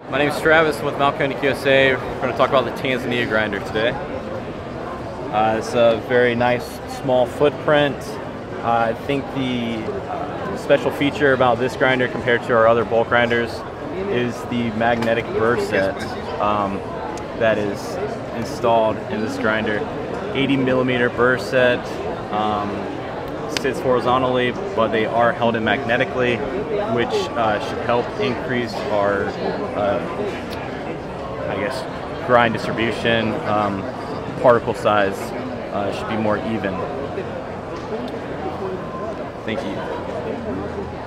My name is Travis with Mahlkonig USA. We're going to talk about the Tanzania grinder today. It's a very nice small footprint. I think the special feature about this grinder compared to our other bulk grinders is the magnetic burr set that is installed in this grinder. 80 millimeter burr set, sits horizontally, but they are held in magnetically, which should help increase our, grind distribution. Particle size should be more even. Thank you.